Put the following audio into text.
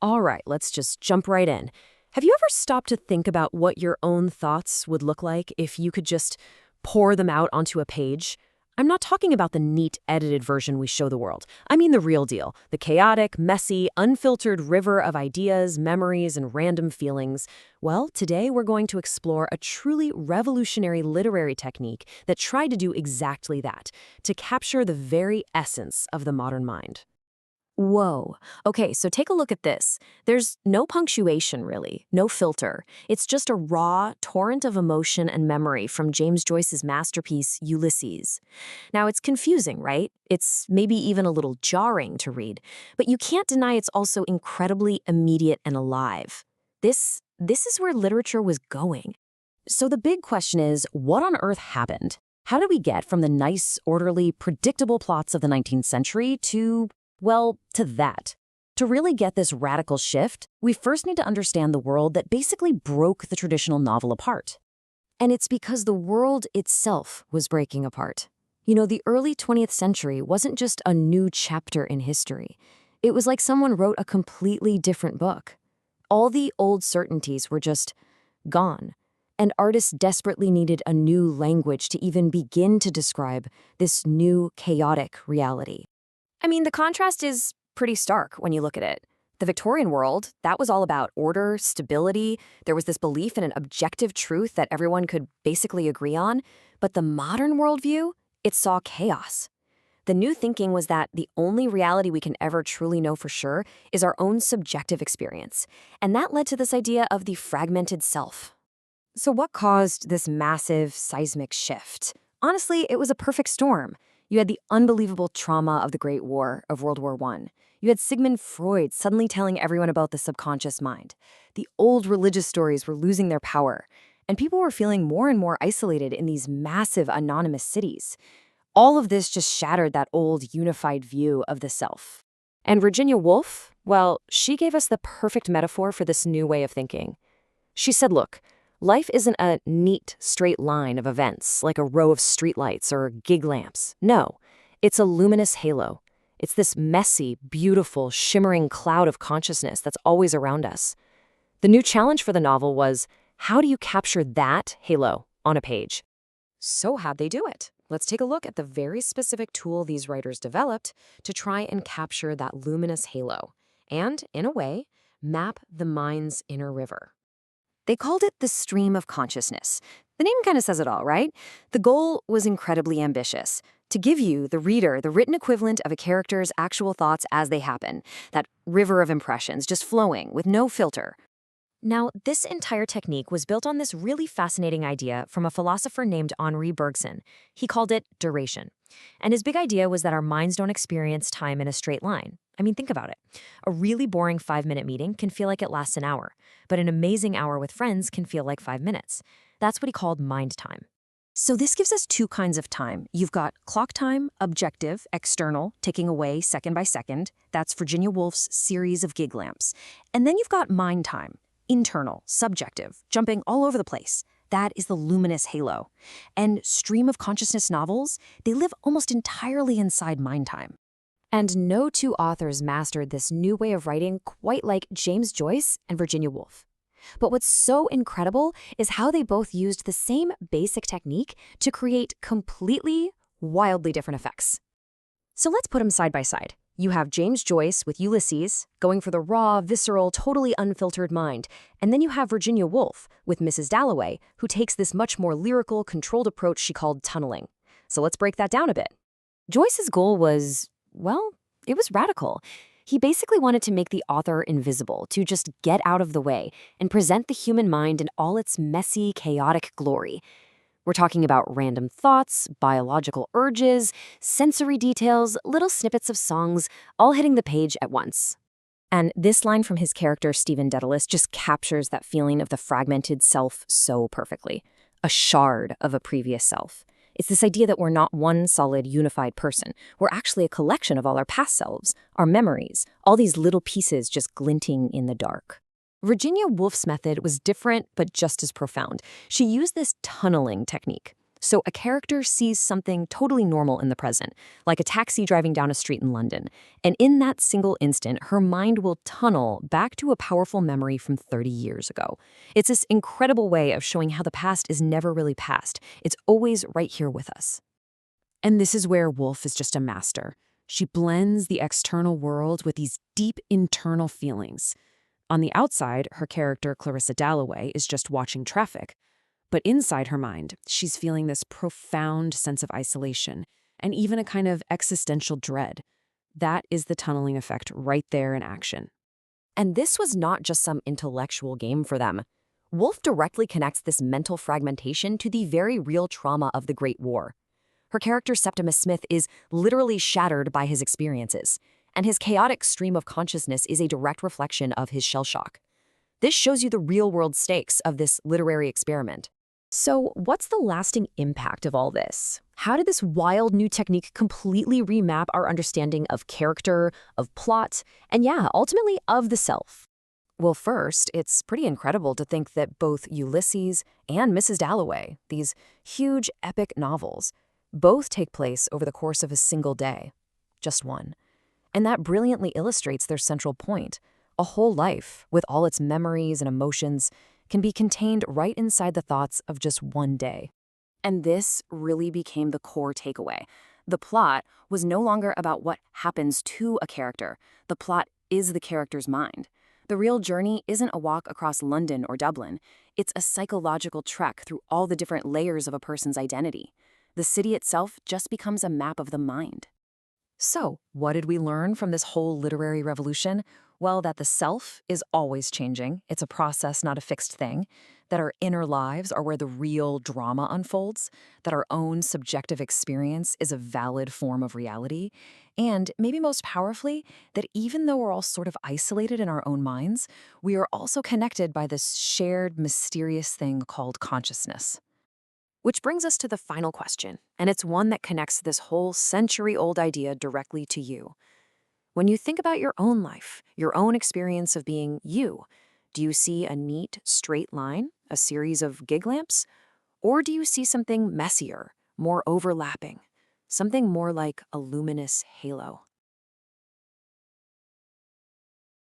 All right, let's just jump right in. Have you ever stopped to think about what your own thoughts would look like if you could just pour them out onto a page? I'm not talking about the neat, edited version we show the world. I mean the real deal, the chaotic, messy, unfiltered river of ideas, memories, and random feelings. Well, today we're going to explore a truly revolutionary literary technique that tried to do exactly that, to capture the very essence of the modern mind. Whoa. Okay, so take a look at this. There's no punctuation, really, no filter. It's just a raw torrent of emotion and memory from James Joyce's masterpiece, Ulysses. Now, it's confusing, right? It's maybe even a little jarring to read, but you can't deny it's also incredibly immediate and alive. This is where literature was going. So the big question is, what on earth happened? How did we get from the nice, orderly, predictable plots of the 19th century to that? To really get this radical shift, we first need to understand the world that basically broke the traditional novel apart. And it's because the world itself was breaking apart. You know, the early 20th century wasn't just a new chapter in history. It was like someone wrote a completely different book. All the old certainties were just gone. And artists desperately needed a new language to even begin to describe this new, chaotic reality. I mean, the contrast is pretty stark when you look at it. The Victorian world, that was all about order, stability. There was this belief in an objective truth that everyone could basically agree on. But the modern worldview, it saw chaos. The new thinking was that the only reality we can ever truly know for sure is our own subjective experience. And that led to this idea of the fragmented self. So what caused this massive seismic shift? Honestly, it was a perfect storm. You had the unbelievable trauma of the Great War of World War I. You had Sigmund Freud suddenly telling everyone about the subconscious mind. The old religious stories were losing their power, and people were feeling more and more isolated in these massive anonymous cities. All of this just shattered that old unified view of the self. And Virginia Woolf, well, she gave us the perfect metaphor for this new way of thinking. She said, look, life isn't a neat, straight line of events, like a row of streetlights or gig lamps. No, it's a luminous halo. It's this messy, beautiful, shimmering cloud of consciousness that's always around us. The new challenge for the novel was, how do you capture that halo on a page? So how'd they do it? Let's take a look at the very specific tool these writers developed to try and capture that luminous halo and, in a way, map the mind's inner river. They called it the stream of consciousness. The name kind of says it all, right? The goal was incredibly ambitious, to give you, the reader, the written equivalent of a character's actual thoughts as they happen, that river of impressions just flowing with no filter. Now, this entire technique was built on this really fascinating idea from a philosopher named Henri Bergson. He called it duration. And his big idea was that our minds don't experience time in a straight line. I mean, think about it. A really boring 5-minute meeting can feel like it lasts an hour, but an amazing hour with friends can feel like 5 minutes. That's what he called mind time. So this gives us two kinds of time. You've got clock time, objective, external, ticking away second by second. That's Virginia Woolf's series of gig lamps. And then you've got mind time, internal, subjective, jumping all over the place. That is the luminous halo. And stream of consciousness novels, they live almost entirely inside mind time. And no two authors mastered this new way of writing quite like James Joyce and Virginia Woolf. But what's so incredible is how they both used the same basic technique to create completely, wildly different effects. So let's put them side by side. You have James Joyce with Ulysses, going for the raw, visceral, totally unfiltered mind. And then you have Virginia Woolf with Mrs. Dalloway, who takes this much more lyrical, controlled approach she called tunneling. So let's break that down a bit. Joyce's goal was, well, it was radical. He basically wanted to make the author invisible, to just get out of the way and present the human mind in all its messy, chaotic glory. We're talking about random thoughts, biological urges, sensory details, little snippets of songs, all hitting the page at once. And this line from his character, Stephen Dedalus, just captures that feeling of the fragmented self so perfectly. A shard of a previous self. It's this idea that we're not one solid, unified person. We're actually a collection of all our past selves, our memories, all these little pieces just glinting in the dark. Virginia Woolf's method was different, but just as profound. She used this tunneling technique. So a character sees something totally normal in the present, like a taxi driving down a street in London. And in that single instant, her mind will tunnel back to a powerful memory from 30 years ago. It's this incredible way of showing how the past is never really past. It's always right here with us. And this is where Woolf is just a master. She blends the external world with these deep internal feelings. On the outside, her character, Clarissa Dalloway, is just watching traffic. But inside her mind, she's feeling this profound sense of isolation and even a kind of existential dread. That is the tunneling effect right there in action. And this was not just some intellectual game for them. Woolf directly connects this mental fragmentation to the very real trauma of the Great War. Her character Septimus Smith is literally shattered by his experiences, and his chaotic stream of consciousness is a direct reflection of his shell shock. This shows you the real-world stakes of this literary experiment. So, what's the lasting impact of all this? How did this wild new technique completely remap our understanding of character, of plot, and ultimately of the self? Well, first, it's pretty incredible to think that both Ulysses and Mrs. Dalloway, these huge epic novels, both take place over the course of a single day. Just one. And that brilliantly illustrates their central point. A whole life, with all its memories and emotions, can be contained right inside the thoughts of just one day. And this really became the core takeaway. The plot was no longer about what happens to a character. The plot is the character's mind. The real journey isn't a walk across London or Dublin. It's a psychological trek through all the different layers of a person's identity. The city itself just becomes a map of the mind. So, what did we learn from this whole literary revolution? Well, that the self is always changing. It's a process, not a fixed thing. That our inner lives are where the real drama unfolds. That our own subjective experience is a valid form of reality. And maybe most powerfully, that even though we're all sort of isolated in our own minds, we are also connected by this shared, mysterious thing called consciousness. Which brings us to the final question, and it's one that connects this whole century-old idea directly to you. When you think about your own life, your own experience of being you, do you see a neat, straight line, a series of gig lamps? Or do you see something messier, more overlapping, something more like a luminous halo?